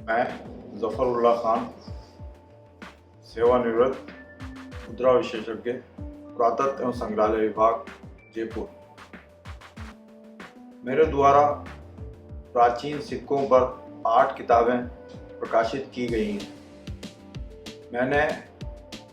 मैं ज़फ़रुल्लाह खान, सेवानिवृत्त मुद्रा विशेषज्ञ, पुरातत्व एवं संग्रहालय विभाग, जयपुर। मेरे द्वारा प्राचीन सिक्कों पर 8 किताबें प्रकाशित की गई हैं। मैंने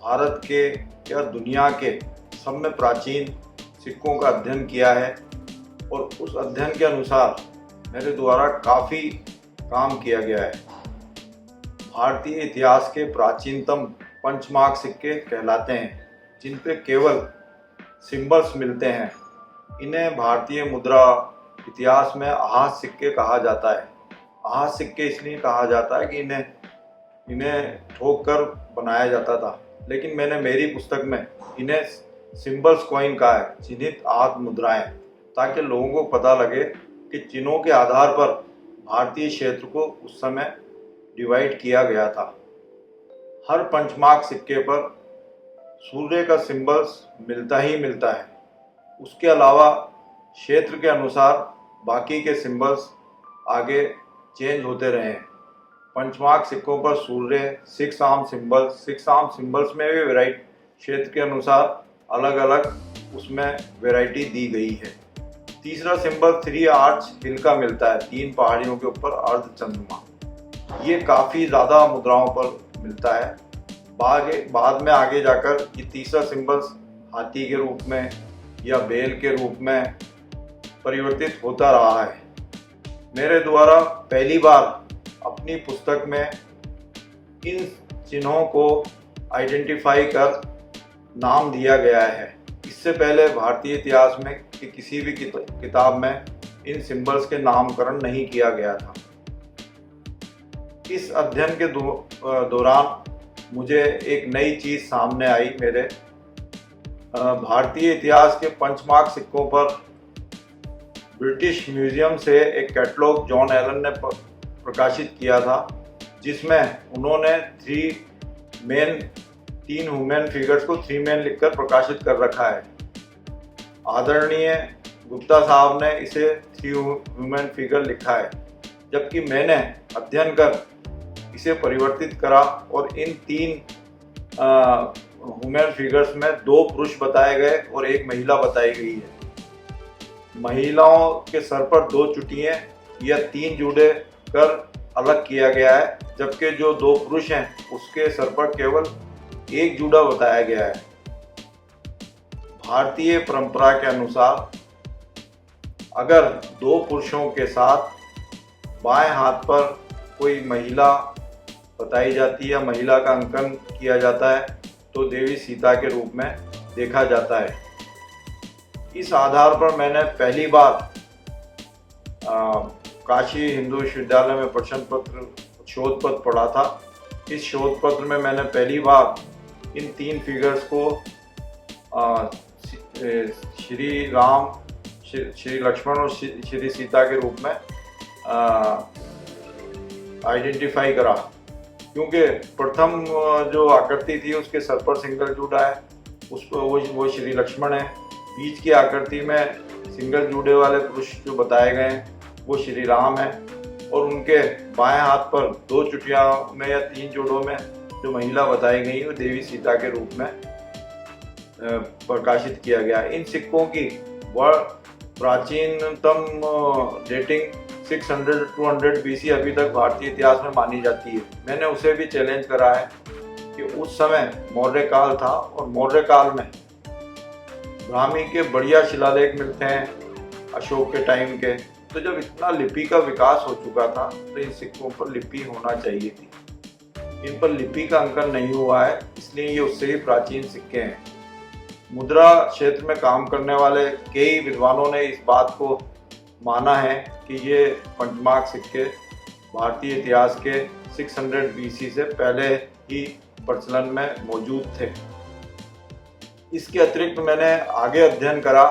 भारत के या दुनिया के सब में प्राचीन सिक्कों का अध्ययन किया है और उस अध्ययन के अनुसार मेरे द्वारा काफ़ी काम किया गया है। भारतीय इतिहास के प्राचीनतम पंचमार्क सिक्के कहलाते हैं, जिन पे केवल सिंबल्स मिलते हैं। इन्हें भारतीय मुद्रा इतिहास में आहत सिक्के कहा जाता है। आहत सिक्के इसलिए कहा जाता है कि इन्हें ठोक कर बनाया जाता था, लेकिन मैंने मेरी पुस्तक में इन्हें सिंबल्स कॉइन कहा है, चिन्हित आहत मुद्राएं, ताकि लोगों को पता लगे कि चिन्हों के आधार पर भारतीय क्षेत्र को उस समय डिवाइड किया गया था। हर पंचमार्क सिक्के पर सूर्य का सिंबल्स मिलता ही मिलता है। उसके अलावा क्षेत्र के अनुसार बाकी के सिंबल्स आगे चेंज होते रहे हैं। पंचमार्क सिक्कों पर सूर्य, 6 आर्म सिंबल्स में भी वैरायटी क्षेत्र के अनुसार अलग अलग उसमें वैरायटी दी गई है। तीसरा सिंबल 3 आर्च हिल का मिलता है, 3 पहाड़ियों के ऊपर अर्धचंद्रमा। ये काफ़ी ज़्यादा मुद्राओं पर मिलता है। बाद में आगे जाकर ये तीसरा सिंबल्स हाथी के रूप में या बैल के रूप में परिवर्तित होता रहा है। मेरे द्वारा पहली बार अपनी पुस्तक में इन चिन्हों को आइडेंटिफाई कर नाम दिया गया है। इससे पहले भारतीय इतिहास में किसी भी किताब में इन सिंबल्स के नामकरण नहीं किया गया था। इस अध्ययन के दौरान मुझे एक नई चीज़ सामने आई। मेरे भारतीय इतिहास के पंचमार्क सिक्कों पर ब्रिटिश म्यूजियम से एक कैटलॉग जॉन एलन ने प्रकाशित किया था, जिसमें उन्होंने 3 ह्यूमन फिगर्स को 3 मैन लिखकर प्रकाशित कर रखा है। आदरणीय गुप्ता साहब ने इसे 3 ह्यूमन फिगर लिखा है, जबकि मैंने अध्ययन कर इसे परिवर्तित करा और इन 3 ह्यूमन फिगर्स में 2 पुरुष बताए गए और 1 महिला बताई गई है। महिलाओं के सर पर 2 चुटियां या 3 जूड़े कर अलग किया गया है, जबकि जो 2 पुरुष हैं उसके सर पर केवल 1 जूड़ा बताया गया है। भारतीय परंपरा के अनुसार अगर 2 पुरुषों के साथ बाएं हाथ पर कोई महिला बताई जाती है या महिला का अंकन किया जाता है, तो देवी सीता के रूप में देखा जाता है। इस आधार पर मैंने पहली बार काशी हिंदू विश्वविद्यालय में प्रश्न पत्र शोध पत्र पढ़ा था। इस शोध पत्र में मैंने पहली बार इन 3 फिगर्स को श्री राम, श्री लक्ष्मण और श्री सीता के रूप में आइडेंटिफाई करा, क्योंकि प्रथम जो आकृति थी उसके सर पर सिंगल जूड़ा है, वो श्री लक्ष्मण है। बीच की आकृति में सिंगल जूड़े वाले पुरुष जो बताए गए हैं वो श्री राम है, और उनके बाएं हाथ पर 2 चुटियां में या 3 जोड़ों में जो महिला बताई गई वो देवी सीता के रूप में प्रकाशित किया गया। इन सिक्कों की प्राचीनतम डेटिंग 600-200 BC अभी तक भारतीय इतिहास में मानी जाती है। मैंने उसे भी चैलेंज करा है कि उस समय मौर्य काल था और मौर्य काल में ब्राह्मी के बढ़िया शिलालेख मिलते हैं अशोक के टाइम के। तो जब इतना लिपि का विकास हो चुका था तो इन सिक्कों पर लिपि होना चाहिए थी। इन पर लिपि का अंकन नहीं हुआ है, इसलिए ये उससे ही प्राचीन सिक्के हैं। मुद्रा क्षेत्र में काम करने वाले कई विद्वानों ने इस बात को माना है कि ये पंचमार्क सिक्के भारतीय इतिहास के 600 BC से पहले ही प्रचलन में मौजूद थे। इसके अतिरिक्त मैंने आगे अध्ययन करा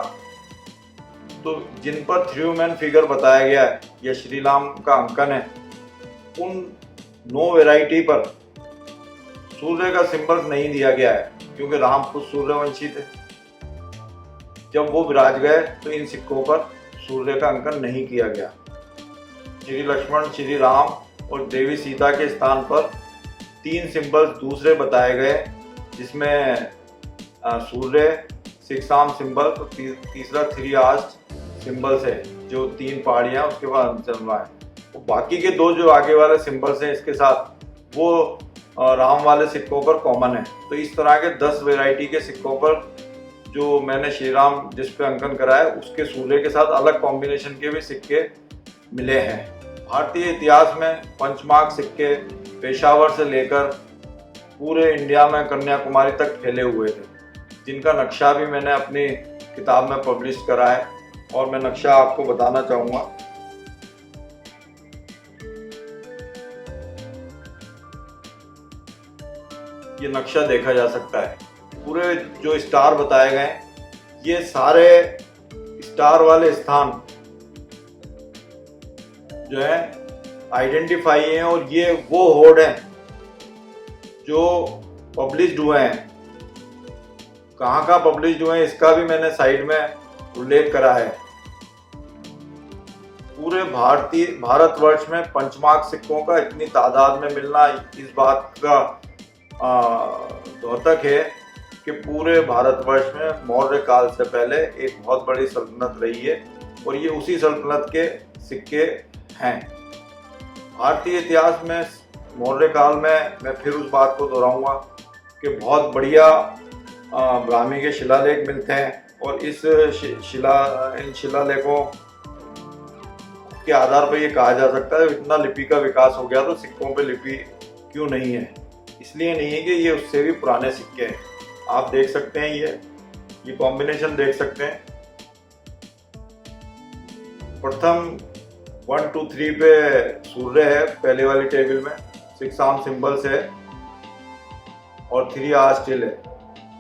तो जिन पर 3 ह्यूमन फिगर बताया गया है या श्री राम का अंकन है, उन 9 वैरायटी पर सूर्य का सिंबल नहीं दिया गया है, क्योंकि राम खुद सूर्यवंशी थे। जब वो विराज गए तो इन सिक्कों पर सूर्य का अंकन नहीं किया गया। श्री लक्ष्मण, श्री राम और देवी सीता के स्थान पर 3 सिंबल्स दूसरे बताए गए, जिसमें सूर्य 6 आर्म सिंबल, तो तीसरा 3 आर्म्ड सिंबल्स है, जो 3 पहाड़ियाँ उसके बाद चंद्रमा है। तो बाकी के 2 जो आगे वाले सिंबल्स हैं इसके साथ, वो राम वाले सिक्कों पर कॉमन है। तो इस तरह के 10 वैरायटी के सिक्कों पर जो मैंने श्री राम जिस पे अंकन कराया उसके सूर्य के साथ अलग कॉम्बिनेशन के भी सिक्के मिले हैं। भारतीय इतिहास में पंचमार्क सिक्के पेशावर से लेकर पूरे इंडिया में कन्याकुमारी तक फैले हुए थे, जिनका नक्शा भी मैंने अपनी किताब में पब्लिश करा है और मैं नक्शा आपको बताना चाहूँगा। ये नक्शा देखा जा सकता है। पूरे जो स्टार बताए गए, ये सारे स्टार वाले स्थान जो है आइडेंटिफाई हैं, और ये वो होड हैं जो पब्लिश्ड हुए हैं। कहाँ पब्लिश्ड हुए हैं इसका भी मैंने साइड में उल्लेख करा है। पूरे भारतवर्ष में पंचमार्क सिक्कों का इतनी तादाद में मिलना इस बात का द्योतक है कि पूरे भारतवर्ष में मौर्य काल से पहले एक बहुत बड़ी सल्तनत रही है, और ये उसी सल्तनत के सिक्के हैं। भारतीय इतिहास में मौर्य काल में मैं फिर उस बात को दोहराऊंगा कि बहुत बढ़िया ब्राह्मी के शिलालेख मिलते हैं, और इन शिलालेखों के आधार पर ये कहा जा सकता है इतना लिपि का विकास हो गया तो सिक्कों पे लिपि क्यों नहीं है। इसलिए नहीं है कि ये उससे भी पुराने सिक्के हैं। आप देख सकते हैं ये कॉम्बिनेशन देख सकते हैं। प्रथम 1 2 3 पे सूर्य है पहले वाली टेबल में, 6 आर्म सिंबल्स है और 3 आर स्टिल है।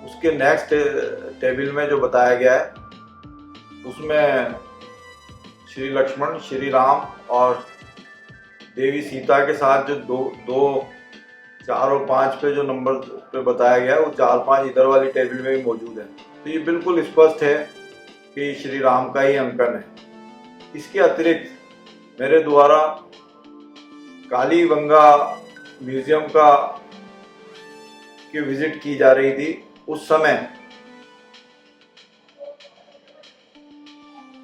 उसके नेक्स्ट टेबल में जो बताया गया है उसमें श्री लक्ष्मण, श्री राम और देवी सीता के साथ जो दो 4 और 5 पे जो नंबर पे बताया गया है वो 4 5 इधर वाली टेबल में भी मौजूद है। तो ये बिल्कुल स्पष्ट है कि श्री राम का ही अंकन है। इसके अतिरिक्त मेरे द्वारा कालीबंगा म्यूजियम की विजिट की जा रही थी। उस समय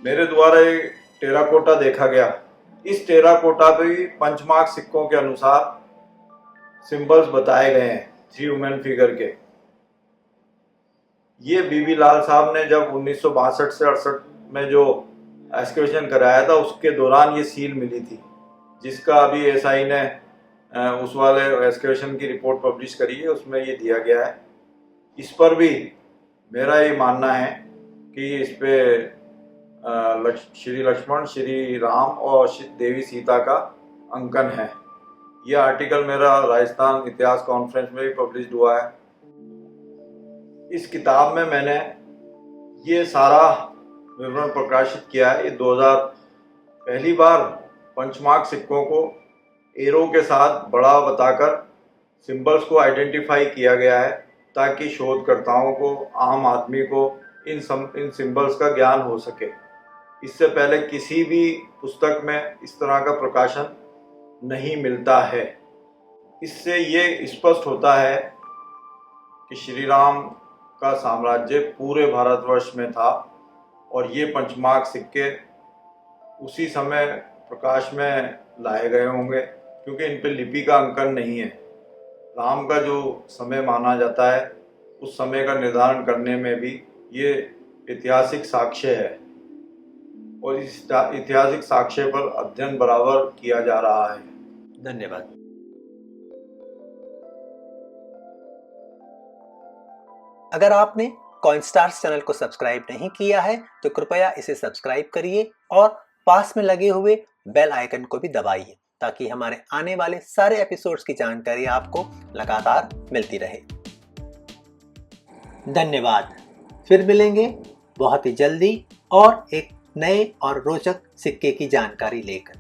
मेरे द्वारा एक टेराकोटा देखा गया। इस टेराकोटा पे भी पंचमार्क सिक्कों के अनुसार सिंबल्स बताए गए हैं 3 वुमेन फिगर के। ये बीबी लाल साहब ने जब 1962 से 68 में जो एक्सकवेशन कराया था उसके दौरान ये सील मिली थी, जिसका अभी एसआई ने उस वाले एक्सकवेशन की रिपोर्ट पब्लिश करी है, उसमें ये दिया गया है। इस पर भी मेरा ये मानना है कि इस पे श्री लक्ष्मण, श्री राम और देवी सीता का अंकन है। ये आर्टिकल मेरा राजस्थान इतिहास कॉन्फ्रेंस में भी पब्लिश हुआ है। इस किताब में मैंने ये सारा विवरण प्रकाशित किया है। ये 2000 पहली बार पंचमार्क सिक्कों को एरो के साथ बड़ा बताकर सिंबल्स को आइडेंटिफाई किया गया है, ताकि शोधकर्ताओं को, आम आदमी को इन सिंबल्स का ज्ञान हो सके। इससे पहले किसी भी पुस्तक में इस तरह का प्रकाशन नहीं मिलता है। इससे ये स्पष्ट होता है कि श्री राम का साम्राज्य पूरे भारतवर्ष में था, और ये पंचमार्क सिक्के उसी समय प्रकाश में लाए गए होंगे, क्योंकि इन पे लिपि का अंकन नहीं है। राम का जो समय माना जाता है उस समय का निर्धारण करने में भी ये ऐतिहासिक साक्ष्य है, और इस ऐतिहासिक साक्ष्य पर अध्ययन बराबर किया जा रहा है। धन्यवाद। अगर आपने कॉइनस्टार्स चैनल को सब्सक्राइब नहीं किया है तो कृपया इसे सब्सक्राइब करिए और पास में लगे हुए बेल आइकन को भी दबाइए, ताकि हमारे आने वाले सारे एपिसोड्स की जानकारी आपको लगातार मिलती रहे। धन्यवाद। फिर मिलेंगे बहुत ही जल्दी और एक नए और रोचक सिक्के की जानकारी लेकर।